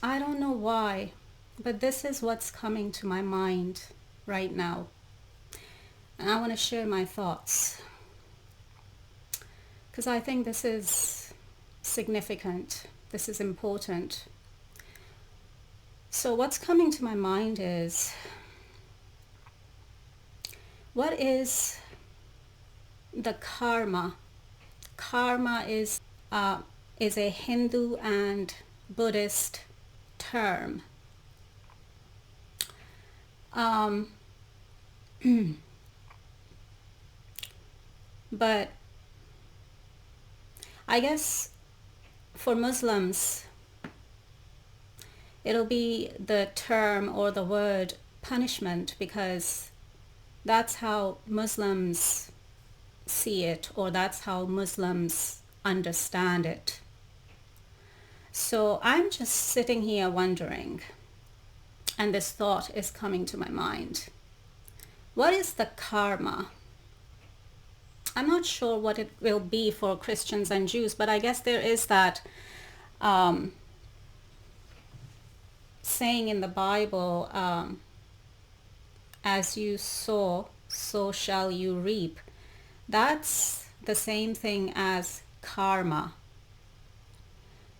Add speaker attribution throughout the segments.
Speaker 1: I don't know why, but this is what's coming to my mind right now. And I want to share my thoughts because I think this is significant. This is important. So, what's coming to my mind is, what is the karma? Karma is a Hindu and Buddhist term. But I guess for Muslims, it'll be the term or the word punishment, because that's how Muslims see it, or that's how Muslims understand it. So I'm just sitting here wondering, and this thought is coming to my mind. What is the karma? I'm not sure what it will be for Christians and Jews, but I guess there is that saying in the Bible, as you sow, so shall you reap. That's the same thing as karma,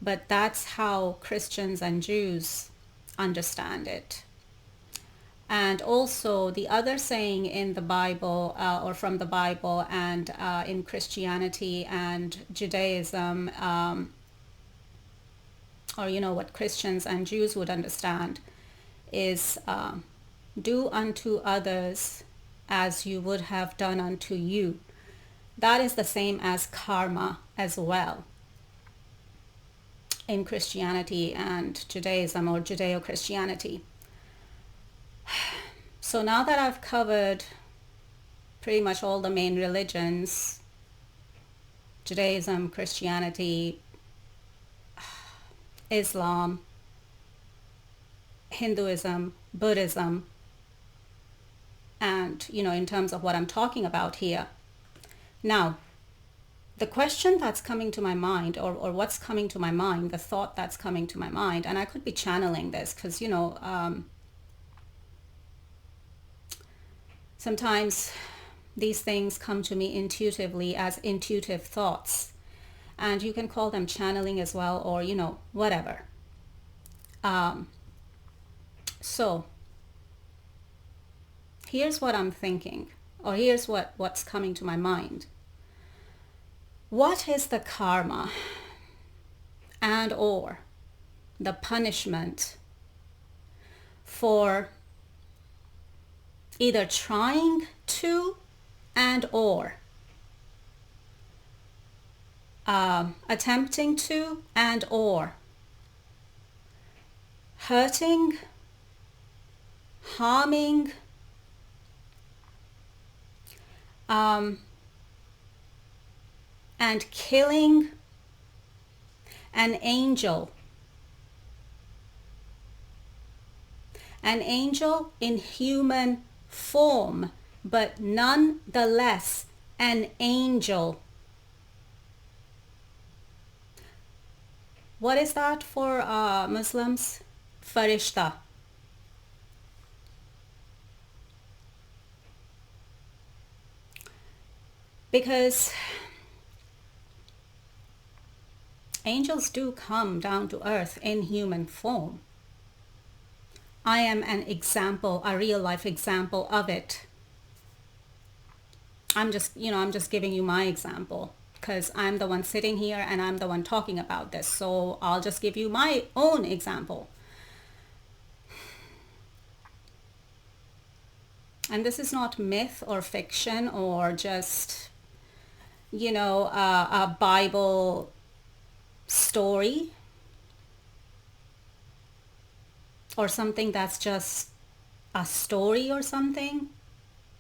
Speaker 1: but that's how Christians and Jews understand it. And also the other saying in the Bible, or from the Bible, and in Christianity and Judaism, or what Christians and Jews would understand, is do unto others as you would have done unto you. That is the same as karma as well in Christianity and Judaism, or Judeo-Christianity. So now that I've covered pretty much all the main religions, Judaism, Christianity, Islam, Hinduism, Buddhism, and in terms of what I'm talking about here. Now, the question that's coming to my mind, or what's coming to my mind, the thought that's coming to my mind, and I could be channeling this because sometimes these things come to me intuitively as intuitive thoughts, and you can call them channeling as well, or whatever. So here's what I'm thinking, or here's what's coming to my mind. What is the karma and or the punishment for either trying to and or attempting to and or hurting, harming, and killing an angel in human form, but nonetheless an angel. What is that for Muslims? Farishta. Because angels do come down to earth in human form. I am an example, a real life example of it. I'm just giving you my example because I'm the one sitting here and I'm the one talking about this. So I'll just give you my own example. And this is not myth or fiction or just, a Bible story or something that's just a story or something,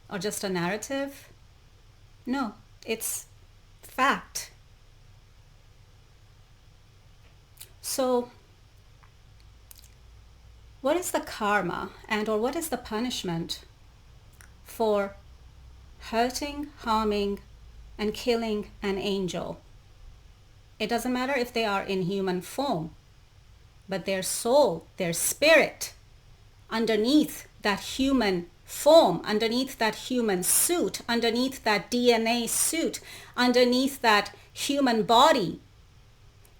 Speaker 1: or just a narrative. No, it's fact. So what is the karma and or what is the punishment for hurting, harming, and killing an angel? It doesn't matter if they are in human form. but their soul, their spirit, underneath that human form, underneath that human suit, underneath that DNA suit, underneath that human body,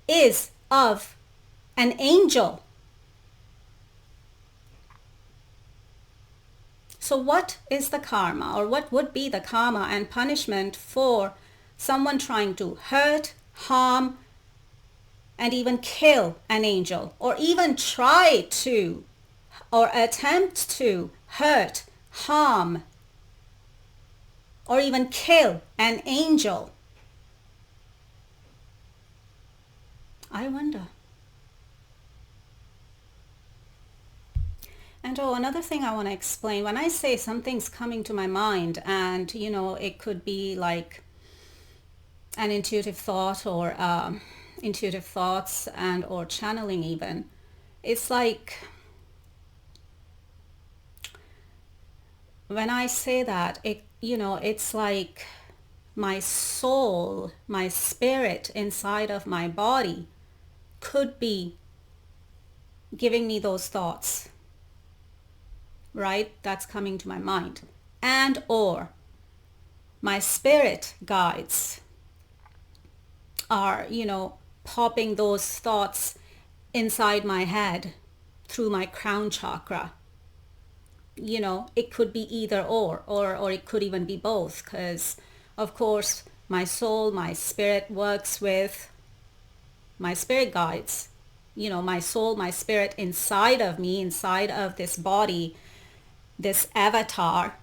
Speaker 1: is of an angel. So what is the karma, or what would be the karma and punishment for someone trying to hurt, harm, and even kill an angel, or even try to or attempt to hurt, harm, or even kill an angel? I wonder. And another thing I want to explain, when I say something's coming to my mind, and it could be like an intuitive thought, or intuitive thoughts, and or channeling even, it's like when I say that, it's like my soul, my spirit inside of my body could be giving me those thoughts, right? That's coming to my mind. And or my spirit guides are, popping those thoughts inside my head through my crown chakra. It could be either or it could even be both, because of course my soul, my spirit works with my spirit guides. My soul, my spirit inside of me, inside of this body, this avatar,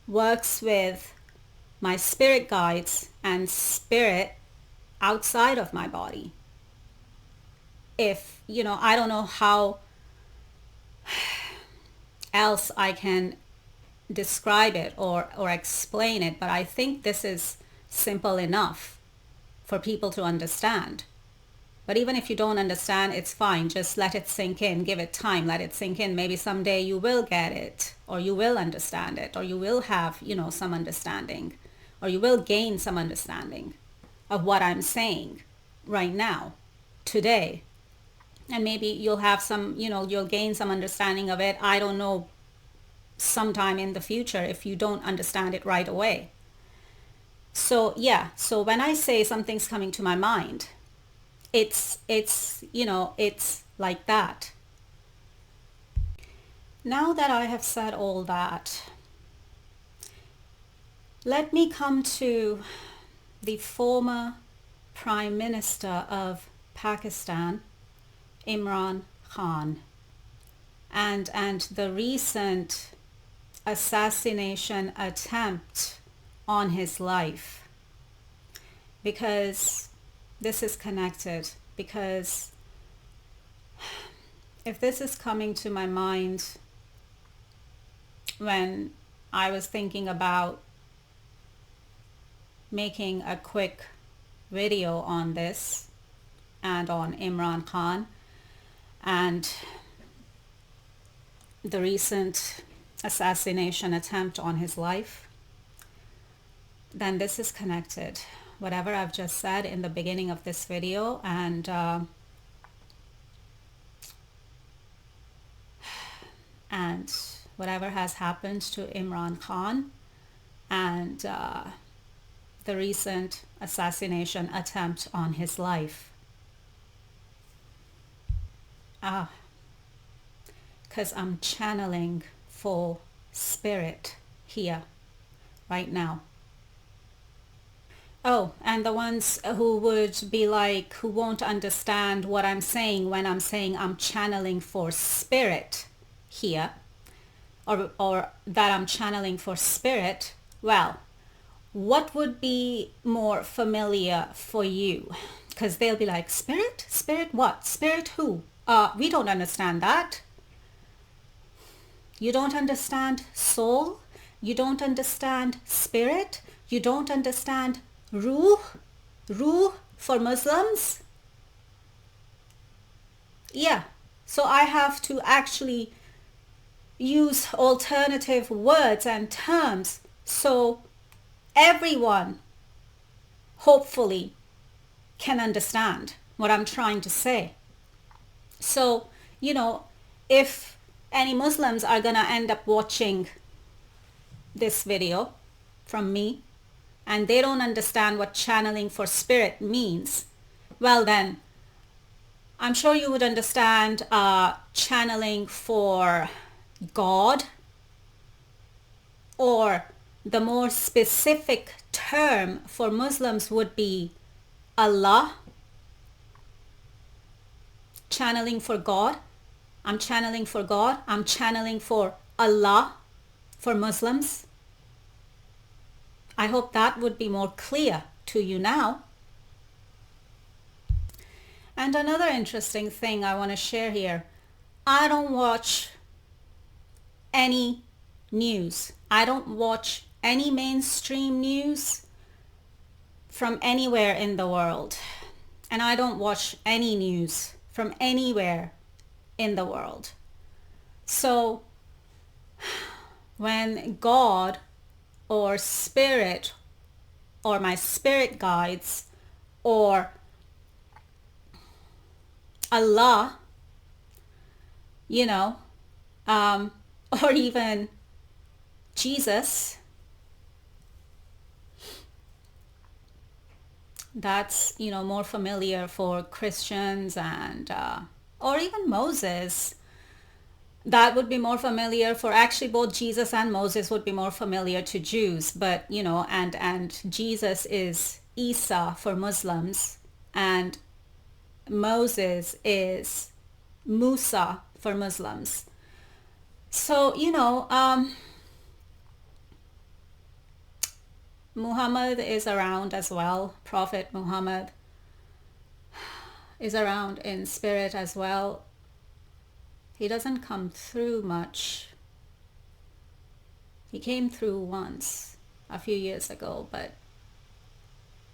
Speaker 1: works with my spirit guides and spirit outside of my body. If, I don't know how else I can describe it or explain it, but I think this is simple enough for people to understand. But even if you don't understand, it's fine. Just let it sink in. Give it time. Let it sink in. Maybe someday you will get it, or you will understand it, or you will have, some understanding, or you will gain some understanding of what I'm saying right now, today. And maybe you'll have some, you'll gain some understanding of it, I don't know, sometime in the future, if you don't understand it right away. So yeah, so when I say something's coming to my mind, it's like that. Now that I have said all that, let me come to the former Prime Minister of Pakistan, Imran Khan, and the recent assassination attempt on his life, because this is connected. Because if this is coming to my mind when I was thinking about making a quick video on this and on Imran Khan and the recent assassination attempt on his life, then this is connected. Whatever I've just said in the beginning of this video and whatever has happened to Imran Khan and the recent assassination attempt on his life. Because I'm channeling for spirit here right now. Oh, and the ones who would be like, who won't understand what I'm saying when I'm saying I'm channeling for spirit here, or that I'm channeling for spirit, well, what would be more familiar for you? Because they'll be like, spirit? Spirit what? Spirit who? We don't understand that. You don't understand soul? You don't understand spirit? You don't understand Ruh for Muslims? Yeah, so I have to actually use alternative words and terms so everyone hopefully can understand what I'm trying to say. So, if any Muslims are gonna end up watching this video from me and they don't understand what channeling for spirit means, well then, I'm sure you would understand channeling for God, or the more specific term for Muslims would be Allah. Channeling for God. I'm channeling for God. I'm channeling for Allah for Muslims. I hope that would be more clear to you now. And another interesting thing I want to share here. I don't watch any news. I don't watch any mainstream news from anywhere in the world. And I don't watch any news from anywhere in the world. So when God or spirit or my spirit guides or Allah, or even Jesus, that's more familiar for Christians, and or even Moses, that would be more familiar for, actually both Jesus and Moses would be more familiar to Jews, but and Jesus is Isa for Muslims, and Moses is Musa for Muslims. So Muhammad is around as well. Prophet Muhammad is around in spirit as well. He doesn't come through much. He came through once a few years ago, but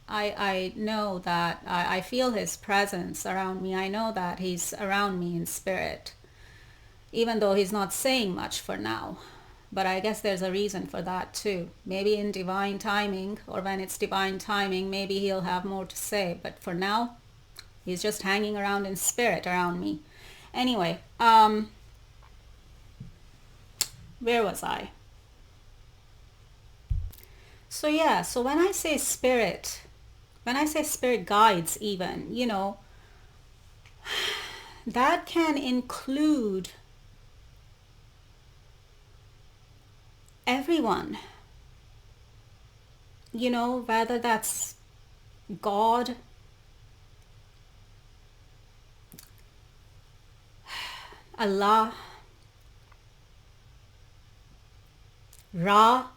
Speaker 1: I know that I feel his presence around me. I know that he's around me in spirit, even though he's not saying much for now. But I guess there's a reason for that too. Maybe in divine timing, or when it's divine timing, maybe he'll have more to say. But for now, he's just hanging around in spirit around me. Anyway, where was I? So yeah, so when I say spirit guides even, that can include everyone, whether that's God, Allah, Ra,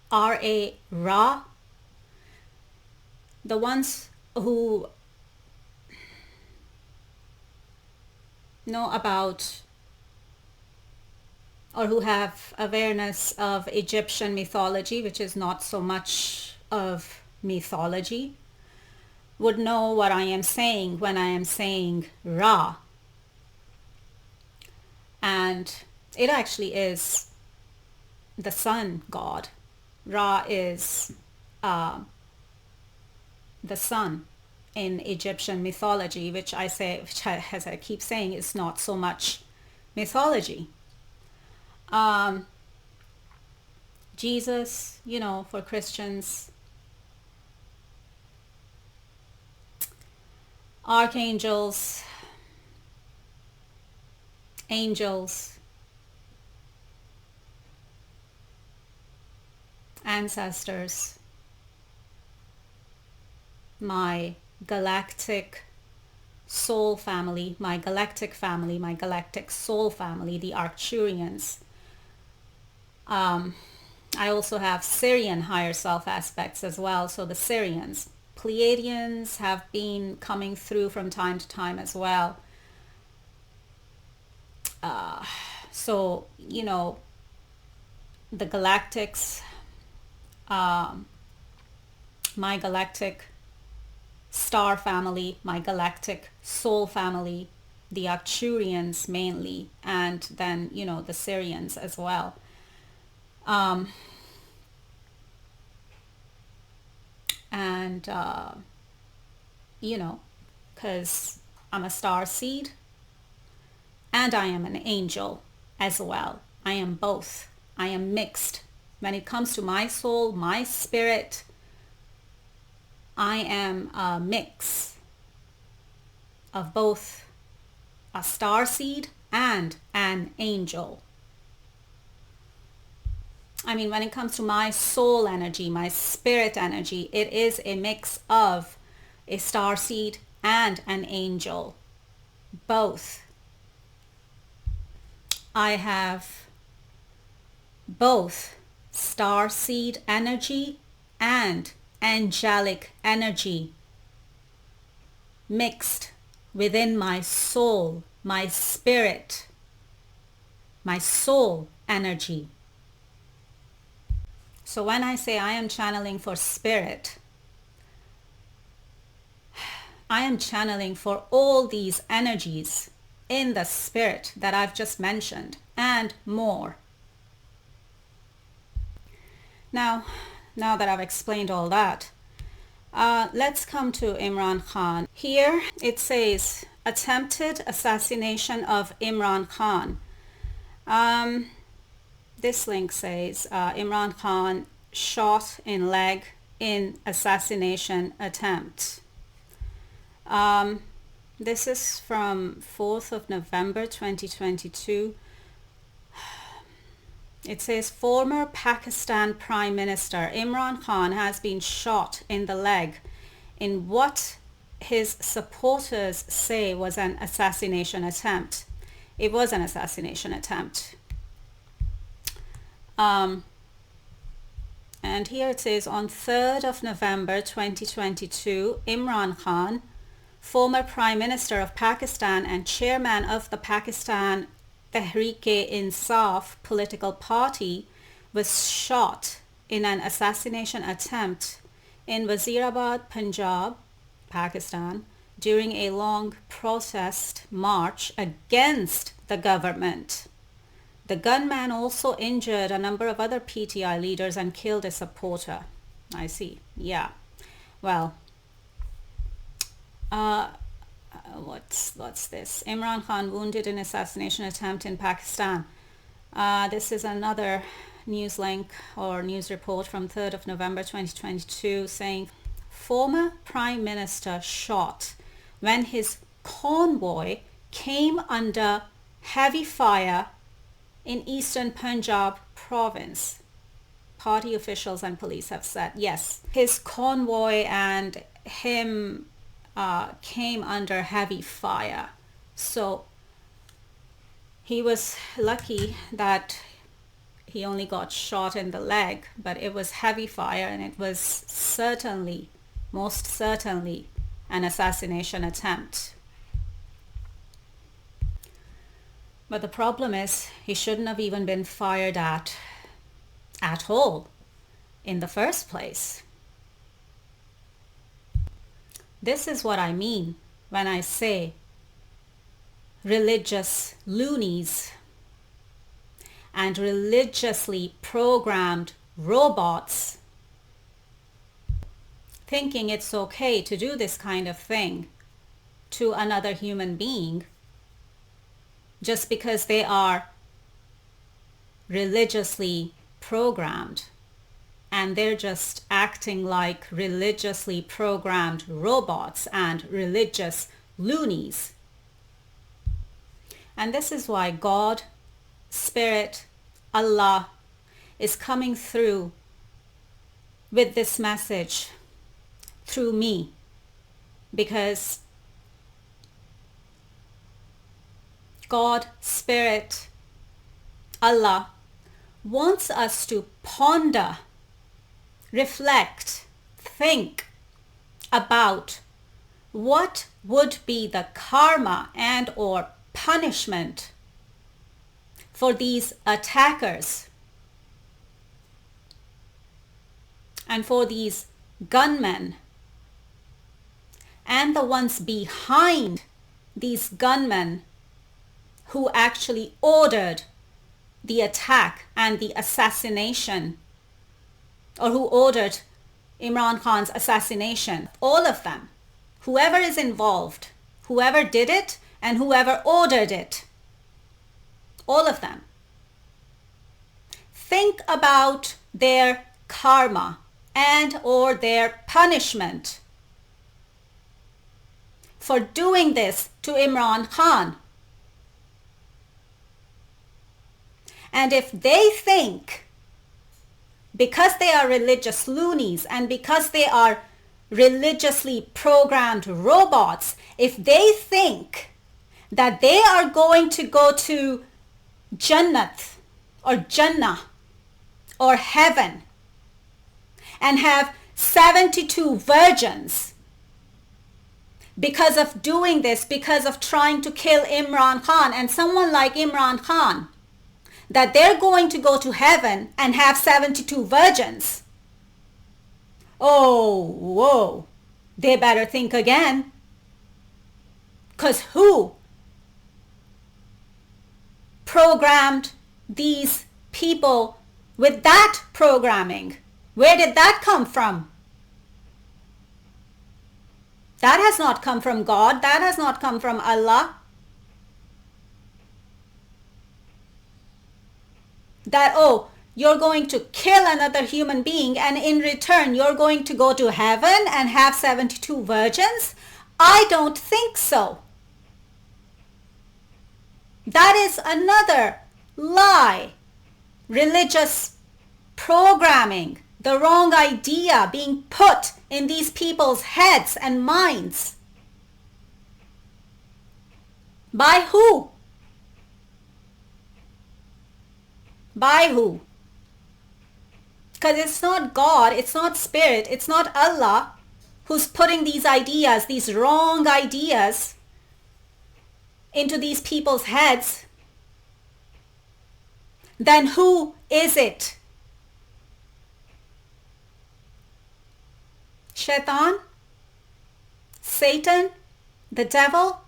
Speaker 1: R-A, Ra, the ones who know about or who have awareness of Egyptian mythology, which is not so much of mythology, would know what I am saying when I am saying Ra. And it actually is the sun god. Ra is the sun in Egyptian mythology, which as I keep saying, is not so much mythology. Jesus, for Christians, archangels, angels, ancestors, my galactic soul family, my galactic soul family, the Arcturians. I also have Syrian higher self aspects as well, so the Syrians. Pleiadians have been coming through from time to time as well. So, the galactics, my galactic star family, my galactic soul family, the Arcturians mainly, and then, the Syrians as well. Because I'm a star seed, and I am an angel as well. I am both. I am mixed. When it comes to my soul, my spirit, I am a mix of both a starseed and an angel. I mean, when it comes to my soul energy, my spirit energy, it is a mix of a starseed and an angel. Both. I have both starseed energy and angelic energy mixed within my soul, my spirit, my soul energy. So when I say I am channeling for spirit, I am channeling for all these energies in the spirit that I've just mentioned and more. Now that I've explained all that, let's come to Imran Khan. Here it says attempted assassination of Imran Khan. This link says Imran Khan shot in leg in assassination attempt. This is from 4th of November 2022. It says former Pakistan Prime Minister Imran Khan has been shot in the leg in what his supporters say was an assassination attempt. It was an assassination attempt. And here it says on 3rd of November 2022, Imran Khan, former Prime Minister of Pakistan and chairman of the Pakistan Tehreek-e-Insaf political party, was shot in an assassination attempt in Wazirabad, Punjab, Pakistan, during a long protest march against the government. The gunman also injured a number of other PTI leaders and killed a supporter. I see. Yeah. Well, what's this? Imran Khan wounded in assassination attempt in Pakistan. This is another news link or news report from 3rd of November 2022 saying former Prime Minister shot when his convoy came under heavy fire in eastern Punjab province. Party officials and police have said, yes, his convoy and him came under heavy fire. So he was lucky that he only got shot in the leg, but it was heavy fire and it was certainly, most certainly, an assassination attempt. But the problem is he shouldn't have even been fired at all in the first place. This is what I mean when I say religious loonies and religiously programmed robots thinking it's okay to do this kind of thing to another human being just because they are religiously programmed and they're just acting like religiously programmed robots and religious loonies. And this is why God, Spirit, Allah is coming through with this message through me, because God, Spirit, Allah wants us to ponder, reflect, think about what would be the karma and or punishment for these attackers and for these gunmen and the ones behind these gunmen who actually ordered the attack and the assassination, or who ordered Imran Khan's assassination. All of them, whoever is involved, whoever did it and whoever ordered it, all of them. Think about their karma and or their punishment for doing this to Imran Khan. And if they think, because they are religious loonies and because they are religiously programmed robots, if they think that they are going to go to Jannat or Jannah or heaven and have 72 virgins because of doing this, because of trying to kill Imran Khan and someone like Imran Khan, that they're going to go to heaven and have 72 virgins, oh, whoa, they better think again. Because who programmed these people with that programming? Where did that come from? That has not come from God. That has not come from Allah. That, oh, you're going to kill another human being and in return you're going to go to heaven and have 72 virgins? I don't think so. That is another lie. Religious programming, the wrong idea being put in these people's heads and minds. By who? By who? Because it's not God, it's not Spirit, it's not Allah who's putting these ideas, these wrong ideas into these people's heads. Then who is it? Shaitan? Satan? The devil?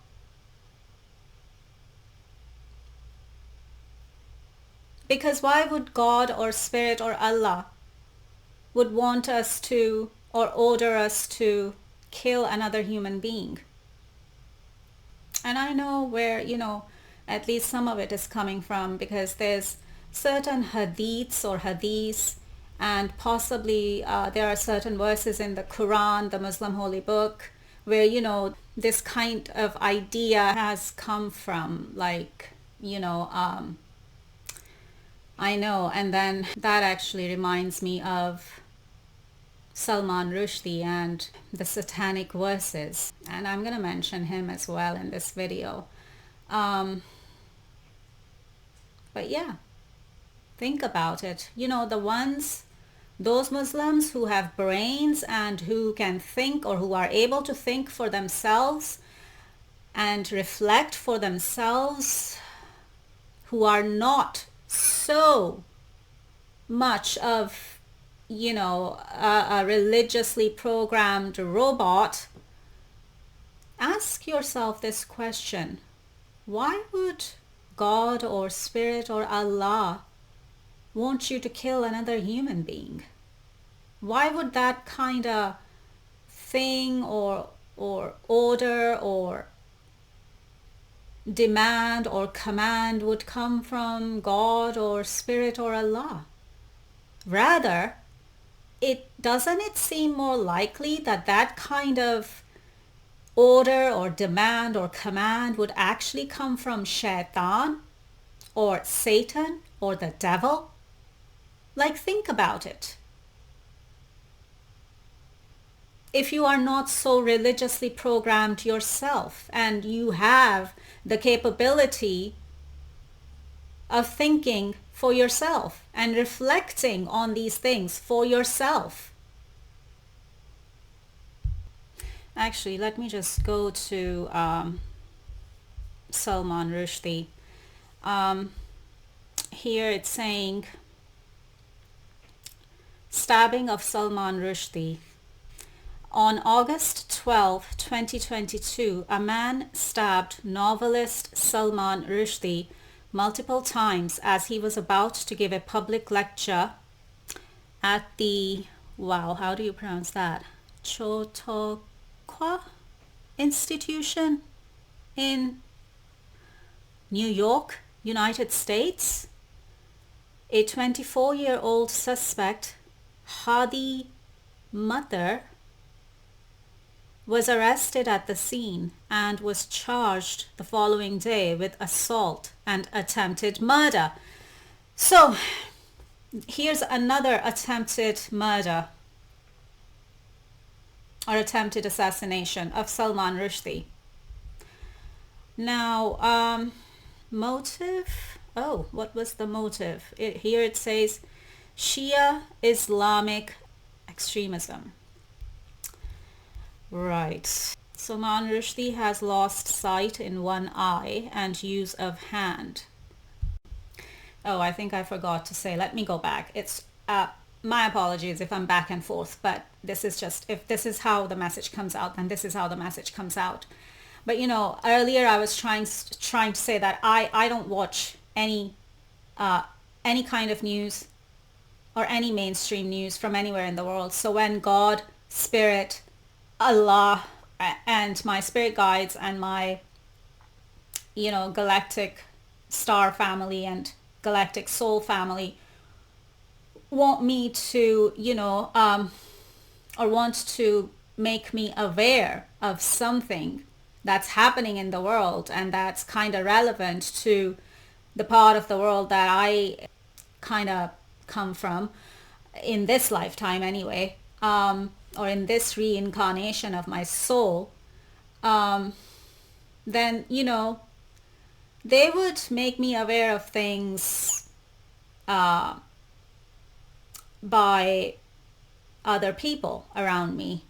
Speaker 1: Because why would God or Spirit or Allah would want us to or order us to kill another human being? And I know where, at least some of it is coming from, because there's certain hadiths or hadiths, and possibly there are certain verses in the Quran, the Muslim holy book, where, this kind of idea has come from, like, I know. And then that actually reminds me of Salman Rushdie and the satanic verses, and I'm going to mention him as well in this video. But yeah, think about it. Those Muslims who have brains and who can think, or who are able to think for themselves and reflect for themselves, who are not so much of a religiously programmed robot, ask yourself this question: why would God or Spirit or Allah want you to kill another human being? Why would that kind of thing or order or demand or command would come from God or Spirit or Allah? Rather, doesn't it seem more likely that that kind of order or demand or command would actually come from Shaitan or Satan or the devil? Like, think about it. If you are not so religiously programmed yourself and you have the capability of thinking for yourself and reflecting on these things for yourself. Actually, let me just go to Salman Rushdie. Here it's saying, stabbing of Salman Rushdie. On August 12, 2022, a man stabbed novelist Salman Rushdie multiple times as he was about to give a public lecture at the, how do you pronounce that? Chautauqua Institution in New York, United States, a 24-year-old suspect, Hadi Matar, was arrested at the scene and was charged the following day with assault and attempted murder. So here's another attempted murder or attempted assassination of Salman Rushdie. Now, motive? Oh, what was the motive? Here it says Shia Islamic extremism. Right. Salman Rushdie has lost sight in one eye and use of hand. Oh, I think I forgot to say, let me go back. It's my apologies if I'm back and forth, but this is just, if this is how the message comes out, then this is how the message comes out. But earlier I was trying to say that I don't watch any kind of news or any mainstream news from anywhere in the world. So when God, Spirit, Allah, and my spirit guides and my galactic star family and galactic soul family want me to or want to make me aware of something that's happening in the world and that's kind of relevant to the part of the world that I kind of come from in this lifetime anyway, or in this reincarnation of my soul, then they would make me aware of things by other people around me.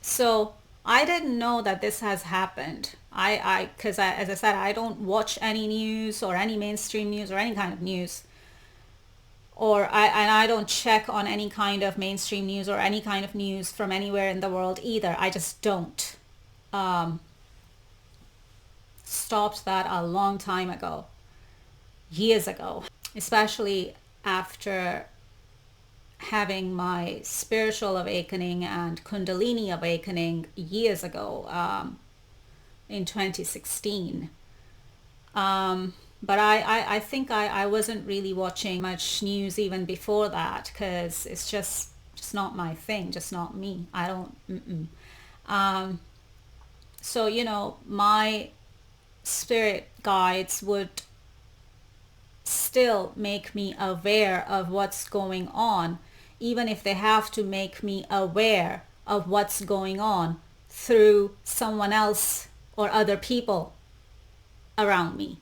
Speaker 1: So I didn't know that this has happened. Because as I said, I don't watch any news or any mainstream news or any kind of news. I don't check on any kind of mainstream news or any kind of news from anywhere in the world either. I just don't. Stopped that a long time ago, years ago, especially after having my spiritual awakening and Kundalini awakening years ago, in 2016. But I think I wasn't really watching much news even before that, because it's just not my thing, just not me. I don't. So my spirit guides would still make me aware of what's going on, even if they have to make me aware of what's going on through someone else or other people around me.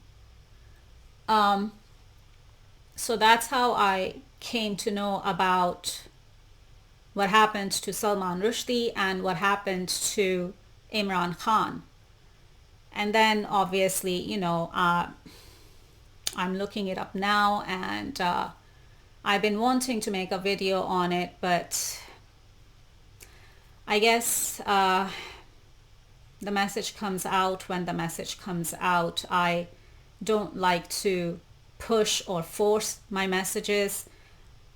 Speaker 1: So that's how I came to know about what happened to Salman Rushdie and what happened to Imran Khan. And then obviously, I'm looking it up now, and I've been wanting to make a video on it, but I guess the message comes out when the message comes out. I don't like to push or force my messages.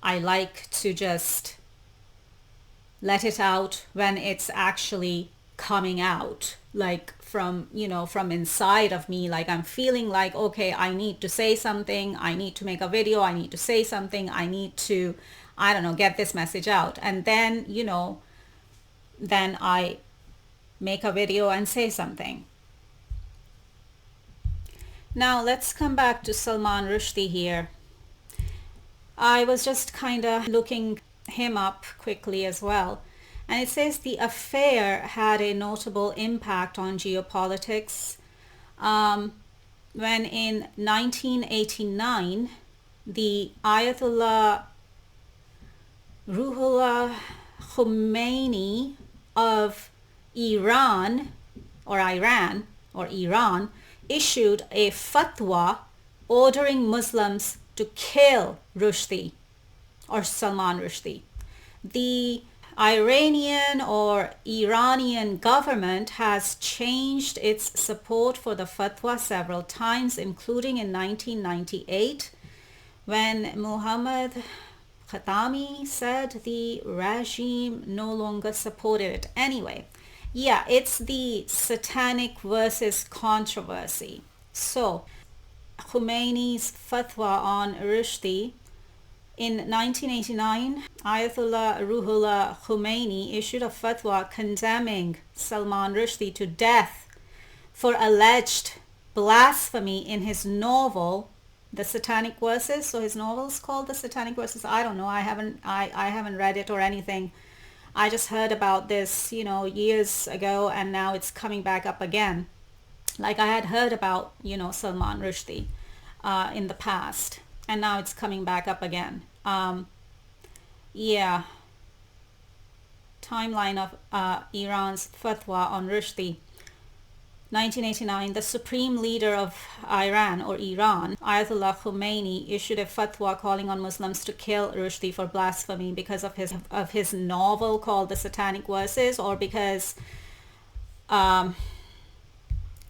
Speaker 1: I like to just let it out when it's actually coming out, like from inside of me. Like I'm feeling like, okay, I need to say something, I need to make a video, I need to say something, I need to, I don't know, get this message out. And then then I make a video and say something. Now let's come back to Salman Rushdie here. I was just kind of looking him up quickly as well. And it says the affair had a notable impact on geopolitics when in 1989 the Ayatollah Ruhollah Khomeini of Iran issued a fatwa ordering Muslims to kill Rushdie or Salman Rushdie. The Iranian or Iranian government has changed its support for the fatwa several times, including in 1998 when Muhammad Khatami said the regime no longer supported it. Anyway, yeah, it's the satanic versus controversy. So Khomeini's fatwa on Rushdie. In 1989, Ayatollah Ruhollah Khomeini issued a fatwa condemning Salman Rushdie to death for alleged blasphemy in his novel, The Satanic Verses. So his novel is called The Satanic Verses. I don't know. I haven't read it or anything. I just heard about this, years ago, and now it's coming back up again. Like I had heard about, Salman Rushdie in the past, and now it's coming back up again. Yeah. Timeline of Iran's fatwa on Rushdie. 1989, the supreme leader of Iran, Ayatollah Khomeini, issued a fatwa calling on Muslims to kill Rushdie for blasphemy because of his novel called The Satanic Verses, or because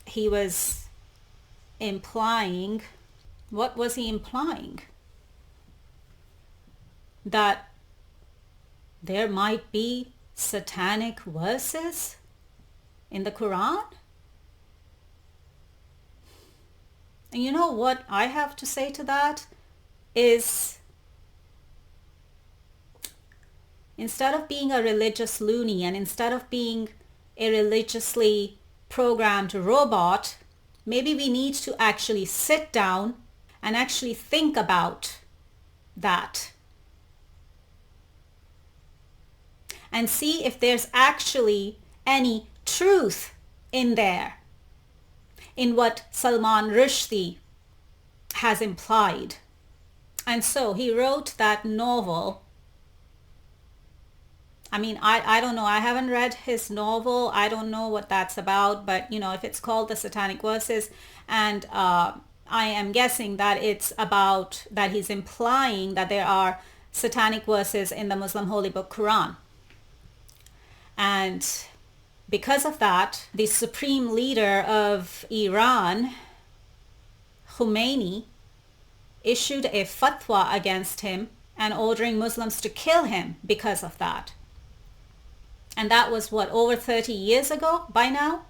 Speaker 1: he was implying, what was he implying? That there might be satanic verses in the Quran? And you know what I have to say to that is, instead of being a religious loony and instead of being a religiously programmed robot, maybe we need to actually sit down and actually think about that and see if there's actually any truth in there, in what Salman Rushdie has implied. And so he wrote that novel. I mean, I don't know. I haven't read his novel. I don't know what that's about. But, if it's called The Satanic Verses, and I am guessing that it's about, that he's implying that there are satanic verses in the Muslim holy book Quran. And because of that, the supreme leader of Iran, Khomeini, issued a fatwa against him and ordering Muslims to kill him because of that. And that was over 30 years ago by now?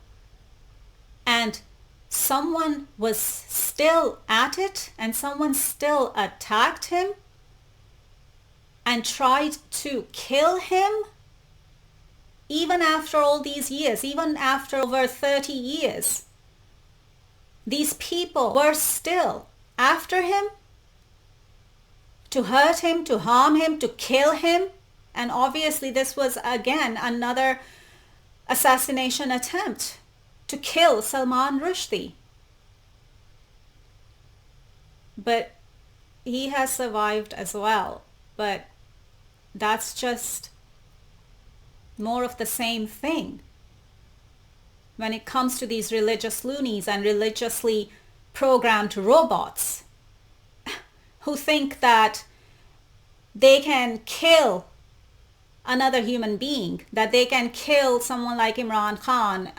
Speaker 1: And someone was still at it, and someone still attacked him and tried to kill him? Even after all these years, even after over 30 years, these people were still after him to hurt him, to harm him, to kill him. And obviously this was again another assassination attempt to kill Salman Rushdie. But he has survived as well. But that's just more of the same thing when it comes to these religious loonies and religiously programmed robots who think that they can kill another human being, that they can kill someone like Imran Khan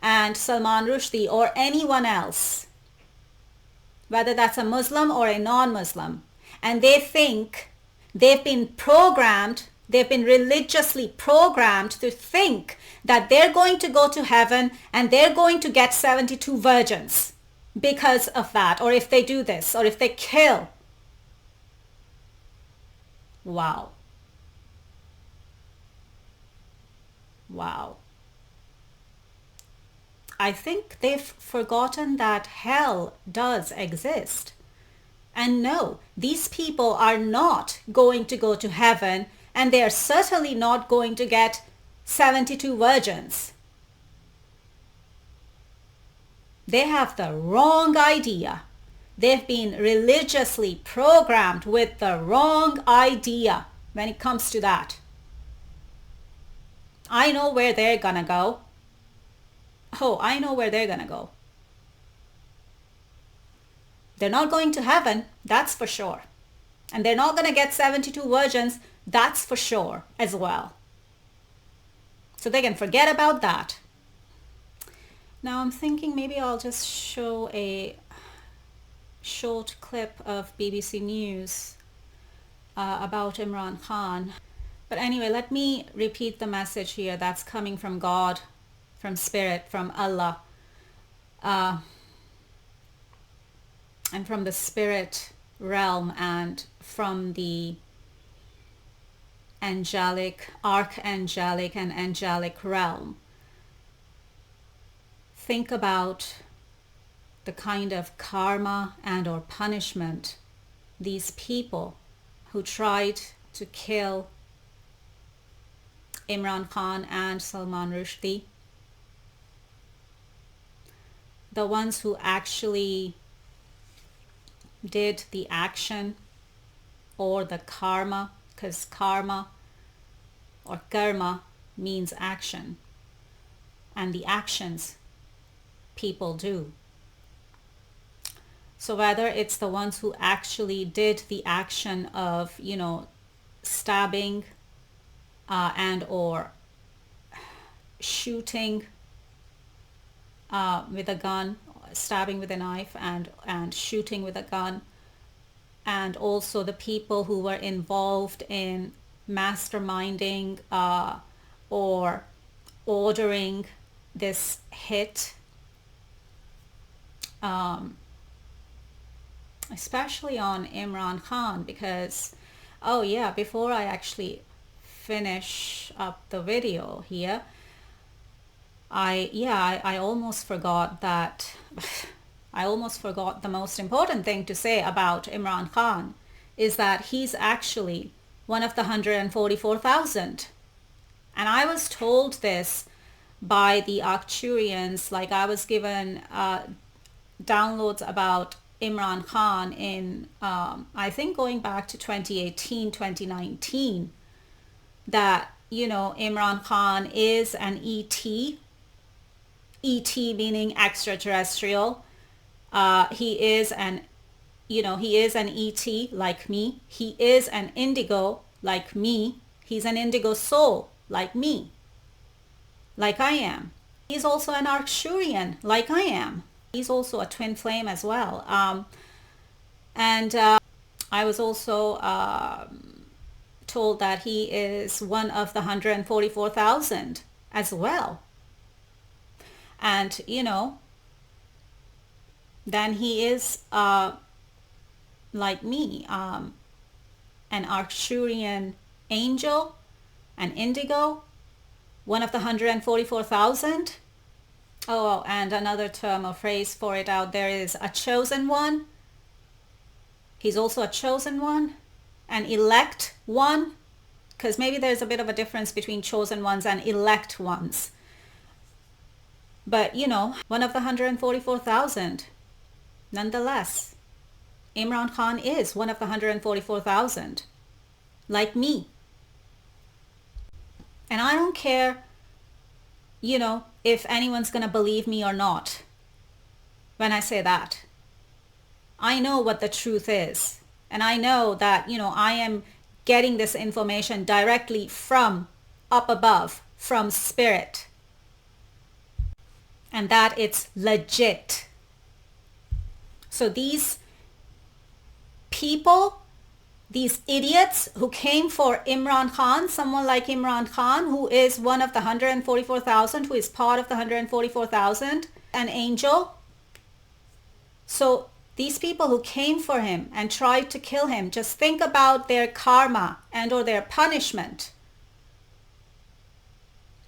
Speaker 1: and Salman Rushdie or anyone else, whether that's a Muslim or a non-Muslim. And they think they've been programmed, they've been religiously programmed to think that they're going to go to heaven and they're going to get 72 virgins because of that, or if they do this, or if they kill. Wow. Wow. I think they've forgotten that hell does exist. And no, these people are not going to go to heaven, and they are certainly not going to get 72 virgins. They have the wrong idea. They've been religiously programmed with the wrong idea when it comes to that. I know where they're gonna go. Oh, I know where they're gonna go. They're not going to heaven, that's for sure. And they're not gonna get 72 virgins, that's for sure as well. So they can forget about that. Now I'm thinking maybe I'll just show a short clip of BBC News about Imran Khan. But anyway, let me repeat the message here that's coming from God, from Spirit, from Allah. and from the spirit realm and from the angelic, archangelic and angelic realm. Think about the kind of karma and or punishment these people who tried to kill Imran Khan and Salman Rushdie, the ones who actually did the action or the karma, because karma or karma means action, and the actions people do. So whether it's the ones who actually did the action of, stabbing and or shooting with a gun, stabbing with a knife and shooting with a gun, and also the people who were involved in masterminding or ordering this hit, especially on Imran Khan, because before I actually finish up the video here, I almost forgot that I almost forgot the most important thing to say about Imran Khan is that he's actually one of the 144,000. And I was told this by the Arcturians, like I was given downloads about Imran Khan in, I think going back to 2018, 2019, that, Imran Khan is an ET meaning extraterrestrial. He is an ET like me. He is an indigo like me. He's an indigo soul like me, like I am. He's also an Arcturian like I am. He's also a twin flame as well. And I was also told that he is one of the 144,000 as well. And, then he is like me, an Arcturian angel, an indigo, one of the 144,000. Oh, and another term or phrase for it out there is a chosen one. He's also a chosen one, an elect one, because maybe there's a bit of a difference between chosen ones and elect ones. But, one of the 144,000. Nonetheless, Imran Khan is one of the 144,000, like me. And I don't care, if anyone's going to believe me or not when I say that. I know what the truth is. And I know that, I am getting this information directly from up above, from spirit. And that it's legit. So these people, these idiots who came for Imran Khan, someone like Imran Khan, who is one of the 144,000, who is part of the 144,000, an angel. So these people who came for him and tried to kill him, just think about their karma and or their punishment.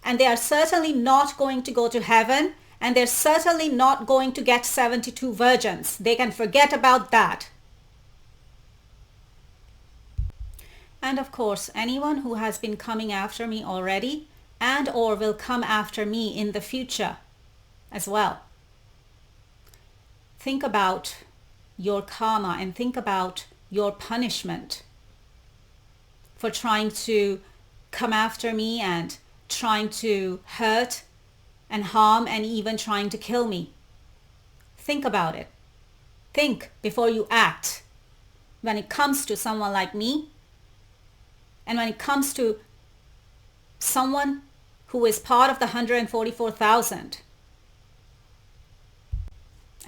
Speaker 1: And they are certainly not going to go to heaven, and they're certainly not going to get 72 virgins. They can forget about that. And of course, anyone who has been coming after me already and or will come after me in the future as well. Think about your karma and think about your punishment for trying to come after me and trying to hurt and harm and even trying to kill me. Think about it. Think before you act when it comes to someone like me, and when it comes to someone who is part of the 144,000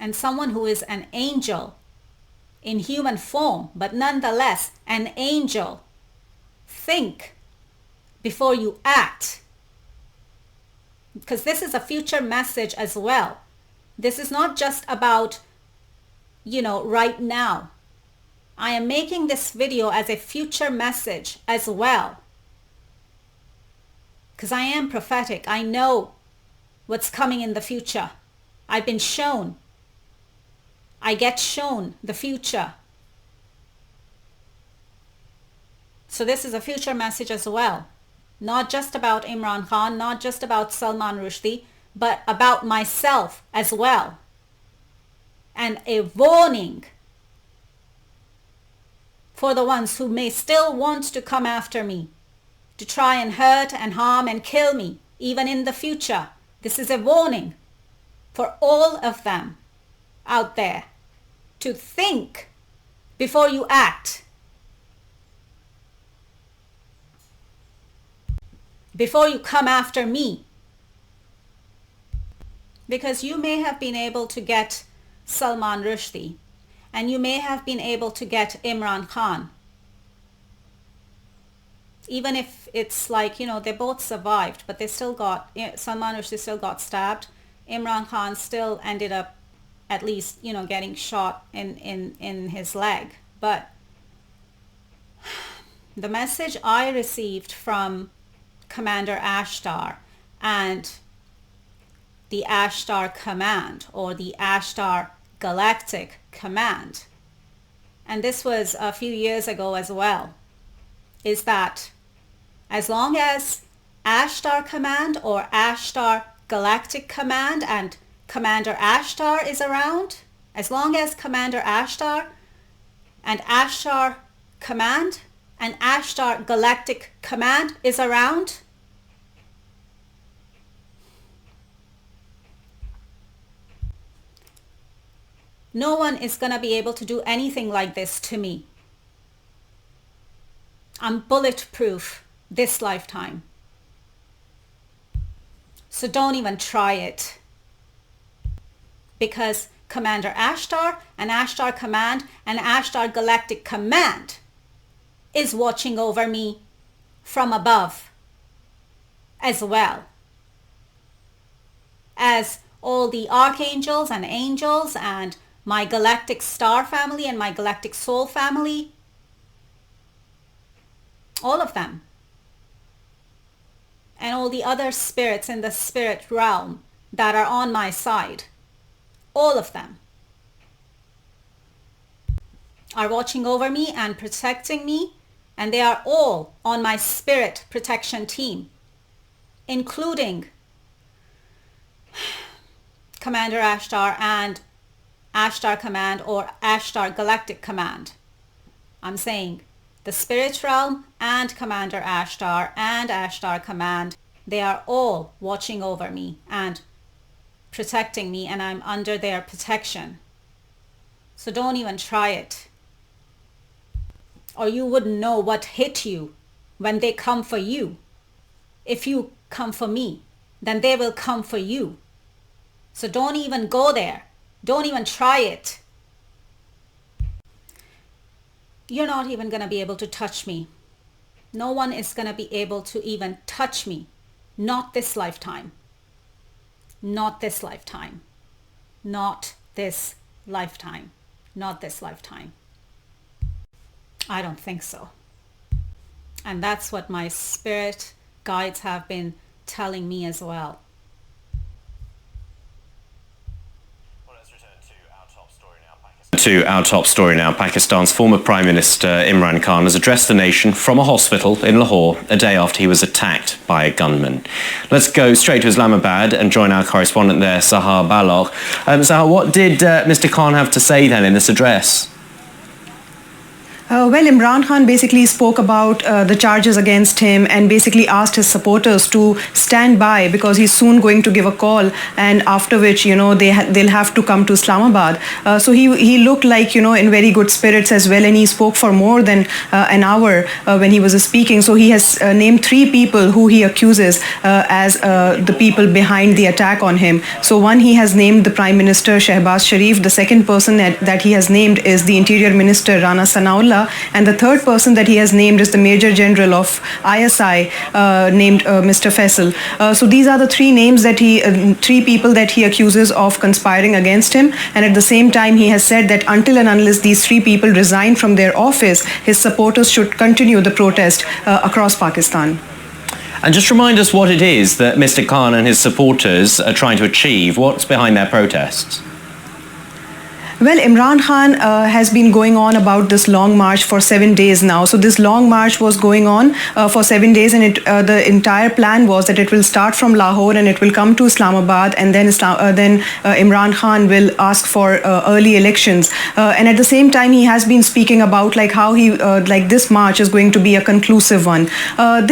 Speaker 1: and someone who is an angel in human form, but nonetheless an angel. Think before you act. Because this is a future message as well. This is not just about, right now. I am making this video as a future message as well. Because I am prophetic. I know what's coming in the future. I've been shown. I get shown the future. So this is a future message as well. Not just about Imran Khan, not just about Salman Rushdie, but about myself as well. And a warning for the ones who may still want to come after me, to try and hurt and harm and kill me, even in the future. This is a warning for all of them out there to think before you act. Before you come after me. Because you may have been able to get Salman Rushdie, and you may have been able to get Imran Khan. Even if it's like, they both survived, but they still got, Salman Rushdie still got stabbed. Imran Khan still ended up at least, getting shot in his leg. But the message I received from Commander Ashtar and the Ashtar Command, or the Ashtar Galactic Command, and this was a few years ago as well, is that as long as Ashtar Command or Ashtar Galactic Command and Commander Ashtar is around, as long as Commander Ashtar and Ashtar Command and Ashtar Galactic Command is around, no one is going to be able to do anything like this to me. I'm bulletproof this lifetime. So don't even try it. Because Commander Ashtar and Ashtar Command and Ashtar Galactic Command is watching over me from above as well as all the archangels and angels and my galactic star family and my galactic soul family, all of them, and all the other spirits in the spirit realm that are on my side, all of them are watching over me and protecting me, and they are all on my spirit protection team, including Commander Ashtar and Ashtar Command or Ashtar Galactic Command. I'm saying the spirit realm and Commander Ashtar and Ashtar Command, they are all watching over me and protecting me, and I'm under their protection. So don't even try it. Or you wouldn't know what hit you when they come for you. If you come for me, then they will come for you. So don't even go there. Don't even try it. You're not even going to be able to touch me. No one is going to be able to even touch me. Not this lifetime. Not this lifetime. Not this lifetime. Not this lifetime. I don't think so. And that's what my spirit guides have been telling me as well.
Speaker 2: To our top story now. Pakistan's former Prime Minister Imran Khan has addressed the nation from a hospital in Lahore a day after he was attacked by a gunman. Let's go straight to Islamabad and join our correspondent there, Sahar Balogh. Sahar, what did Mr. Khan have to say then in this address?
Speaker 3: Well, Imran Khan basically spoke about the charges against him and basically asked his supporters to stand by because he's soon going to give a call, and after which, they'll have to come to Islamabad. So he looked like, in very good spirits as well, and he spoke for more than an hour when he was speaking. So he has named 3 people who he accuses as the people behind the attack on him. So one, he has named the Prime Minister Shehbaz Sharif. The second person that he has named is the Interior Minister Rana Sanaullah. Mullah, and the third person that he has named is the Major General of ISI, named Mr. Faisal. So these are the three people that he accuses of conspiring against him, and at the same time he has said that until and unless these three people resign from their office, his supporters should continue the protest across Pakistan.
Speaker 2: And just remind us what it is that Mr. Khan and his supporters are trying to achieve. What's behind their protests?
Speaker 3: Well, Imran Khan has been going on about this long march for 7 days now. So this long march was going on for 7 days, and the entire plan was that it will start from Lahore and it will come to Islamabad, and then Imran Khan will ask for early elections. And at the same time, he has been speaking about like how this march is going to be a conclusive one.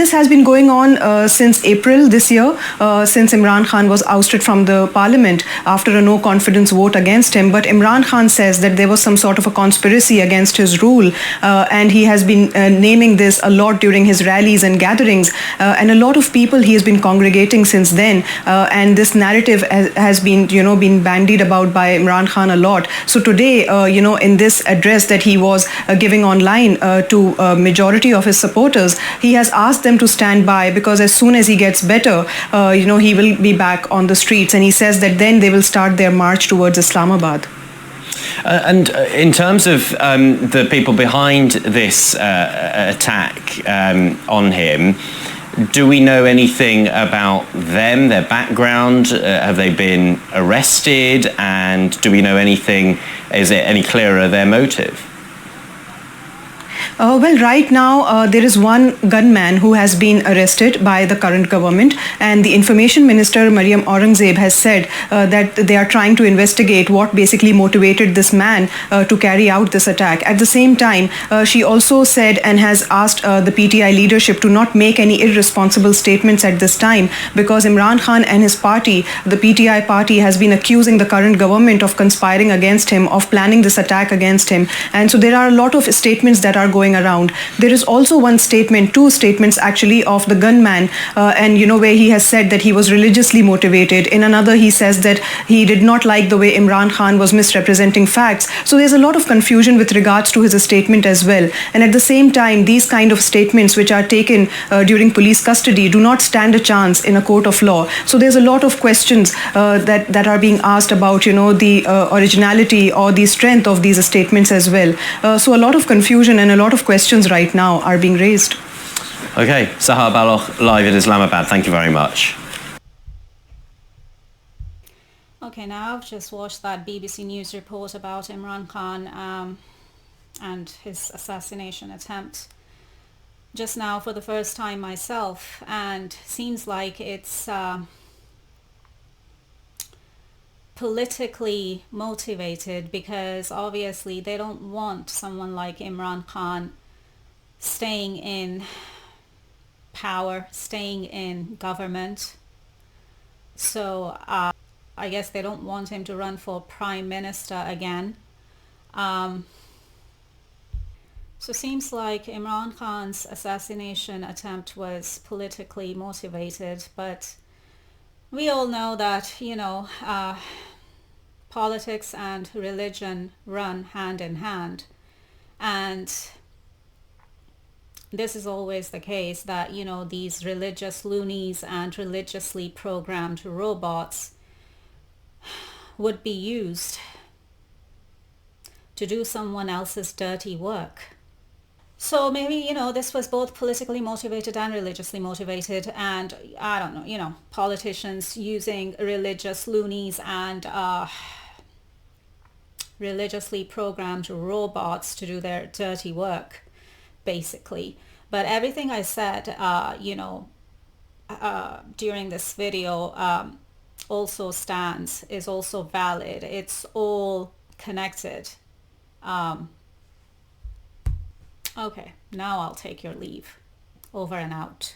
Speaker 3: This has been going on since April this year, since Imran Khan was ousted from the parliament after a no confidence vote against him. But Imran Khan says that there was some sort of a conspiracy against his rule, and he has been naming this a lot during his rallies and gatherings, and a lot of people he has been congregating since then, and this narrative has been bandied about by Imran Khan a lot. So today, in this address that he was giving online to a majority of his supporters, he has asked them to stand by, because as soon as he gets better, he will be back on the streets, and he says that then they will start their march towards Islamabad.
Speaker 2: And in terms of the people behind this attack on him, do we know anything about them, their background? Have they been arrested? And do we know anything, is it any clearer their motive?
Speaker 3: Well, right now there is one gunman who has been arrested by the current government, and the Information Minister Maryam Aurangzeb has said that they are trying to investigate what basically motivated this man to carry out this attack. At the same time, she also said and has asked the PTI leadership to not make any irresponsible statements at this time, because Imran Khan and his party, the PTI party, has been accusing the current government of conspiring against him, of planning this attack against him. And so there are a lot of statements that are going around. There is also two statements actually, of the gunman, and where he has said that he was religiously motivated. In another, he says that he did not like the way Imran Khan was misrepresenting facts. So there's a lot of confusion with regards to his statement as well. And at the same time, these kind of statements which are taken during police custody do not stand a chance in a court of law. So there's a lot of questions that are being asked about the originality or the strength of these statements as well. So a lot of confusion and a lot of questions right now are being raised.
Speaker 2: Okay, Sahar Baloch, live in Islamabad. Thank you very much.
Speaker 1: Okay, now I've just watched that BBC News report about Imran Khan and his assassination attempt just now for the first time myself, and seems like it's politically motivated, because obviously they don't want someone like Imran Khan staying in power, staying in government. So I guess they don't want him to run for prime minister again. So it seems like Imran Khan's assassination attempt was politically motivated, but we all know that, politics and religion run hand in hand. And this is always the case, that, these religious loonies and religiously programmed robots would be used to do someone else's dirty work. So maybe, this was both politically motivated and religiously motivated, and I don't know, politicians using religious loonies and religiously programmed robots to do their dirty work, basically. But everything I said, during this video also stands, is also valid. It's all connected. Okay, now I'll take your leave. Over and out.